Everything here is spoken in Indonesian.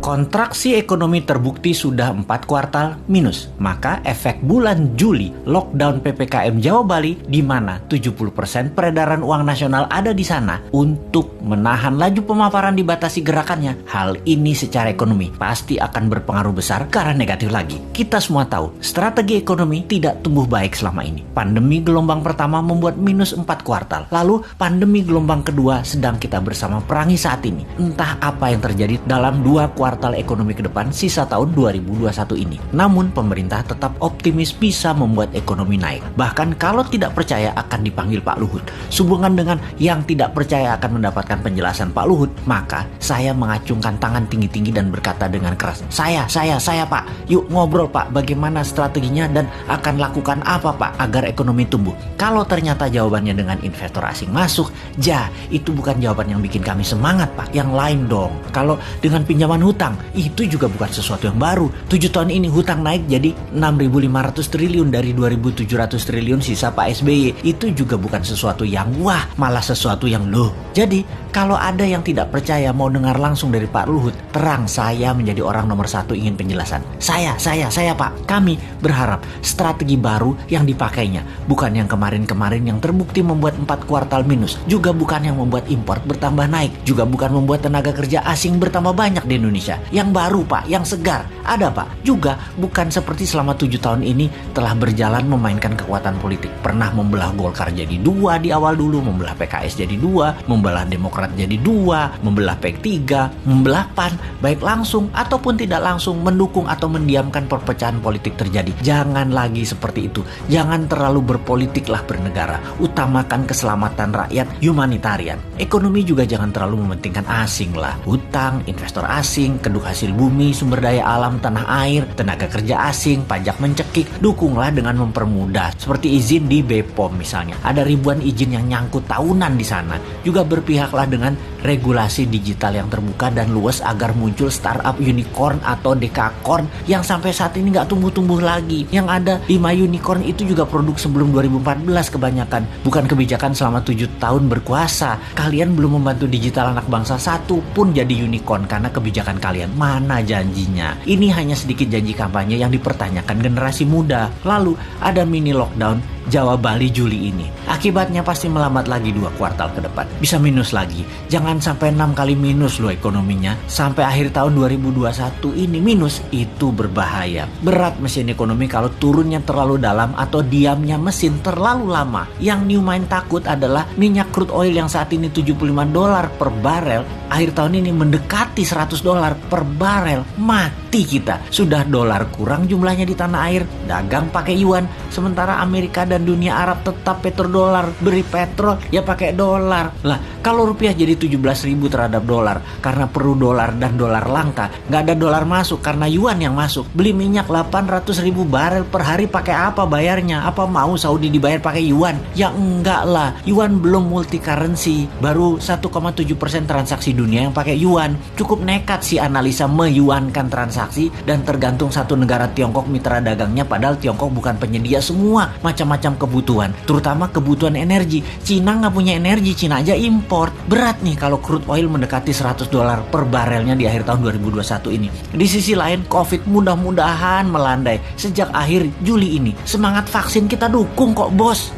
Kontraksi ekonomi terbukti sudah 4 kuartal minus. Maka efek bulan Juli lockdown PPKM Jawa Bali di mana 70% peredaran uang nasional ada di sana untuk menahan laju pemaparan dibatasi gerakannya. Hal ini secara ekonomi pasti akan berpengaruh besar ke arah negatif lagi. Kita semua tahu strategi ekonomi tidak tumbuh baik selama ini. Pandemi gelombang pertama membuat minus 4 kuartal. Lalu pandemi gelombang kedua sedang kita bersama perangi saat ini. Entah apa yang terjadi dalam 2 kuartal ekonomi ke depan sisa tahun 2021 ini. Namun pemerintah tetap optimis bisa membuat ekonomi naik. Bahkan kalau tidak percaya akan dipanggil Pak Luhut. Sehubungan dengan yang tidak percaya akan mendapatkan penjelasan Pak Luhut, maka saya mengacungkan tangan tinggi-tinggi dan berkata dengan keras, Saya Pak, yuk ngobrol Pak, bagaimana strateginya dan akan lakukan apa Pak agar ekonomi tumbuh. Kalau ternyata jawabannya dengan investor asing masuk, itu bukan jawaban yang bikin kami semangat Pak, yang lain dong. Kalau dengan pinjaman hutang, itu juga bukan sesuatu yang baru. 7 tahun ini hutang naik jadi 6.500 triliun dari 2.700 triliun sisa Pak SBY. Itu juga bukan sesuatu yang wah, malah sesuatu yang loh. Jadi kalau ada yang tidak percaya mau dengar langsung dari Pak Luhut, terang saya menjadi orang nomor 1 ingin penjelasan. Saya Pak, kami berharap strategi baru yang dipakainya, bukan yang kemarin-kemarin yang terbukti membuat 4 kuartal minus, juga bukan yang membuat impor bertambah naik, juga bukan membuat tenaga kerja asing bertambah banyak di Indonesia. Yang baru Pak, yang segar, ada Pak. Juga bukan seperti selama 7 tahun ini telah berjalan memainkan kekuatan politik. Pernah membelah Golkar jadi 2 di awal dulu, membelah PKS jadi 2, membelah Demokrat jadi 2, membelah P3, membelah PAN, baik langsung ataupun tidak langsung, mendukung atau mendiamkan perpecahan politik terjadi. Jangan lagi seperti itu. Jangan terlalu berpolitiklah bernegara. Utamakan keselamatan rakyat, humanitarian. Ekonomi juga jangan terlalu mementingkan asing lah. Hutang, investor asing, kedua hasil bumi, sumber daya alam, tanah air, tenaga kerja asing, pajak mencekik. Dukunglah dengan mempermudah. Seperti izin di BPOM misalnya. Ada ribuan izin yang nyangkut tahunan di sana. Juga berpihaklah dengan regulasi digital yang terbuka dan luas agar muncul startup unicorn atau dekakorn yang sampai saat ini nggak tumbuh-tumbuh lagi. Yang ada 5 unicorn itu juga produk sebelum 2014 kebanyakan. Bukan kebijakan selama 7 tahun berkuasa. Kalian belum membantu digital anak bangsa satu pun jadi unicorn karena kebijakan kalian. Mana janjinya? Ini hanya sedikit janji kampanye yang dipertanyakan generasi muda. Lalu ada mini lockdown Jawa Bali Juli ini. Akibatnya pasti melambat lagi 2 kuartal ke depan. Bisa minus lagi. Jangan sampai 6 kali minus loh ekonominya. Sampai akhir tahun 2021 ini minus. Itu berbahaya. Berat mesin ekonomi kalau turunnya terlalu dalam atau diamnya mesin terlalu lama. Yang Newmind takut adalah minyak crude oil yang saat ini $75 per barel. Akhir tahun ini mendekati $100 per barel. Mati kita. Sudah dolar kurang jumlahnya di tanah air. Dagang pakai yuan. Sementara Amerika dan dunia Arab tetap petrodolar, beri petrol ya pakai dolar. Lah kalau rupiah jadi 17.000 terhadap dolar karena perlu dolar dan dolar langka, nggak ada dolar masuk karena yuan yang masuk. Beli minyak 800.000 barel per hari pakai apa bayarnya? Apa mau Saudi dibayar pakai yuan? Ya enggak lah, yuan belum multi currency, baru 1,7% transaksi dunia yang pakai yuan. Cukup nekat sih analisa meyuankan transaksi dan tergantung satu negara Tiongkok mitra dagangnya, padahal Tiongkok bukan penyedia semua macam-macam kebutuhan, terutama kebutuhan energi. Cina nggak punya energi, Cina aja import. Berat nih kalau crude oil mendekati $100 per barelnya di akhir tahun 2021 ini. Di sisi lain, COVID mudah-mudahan melandai sejak akhir Juli ini. Semangat vaksin kita dukung kok bos.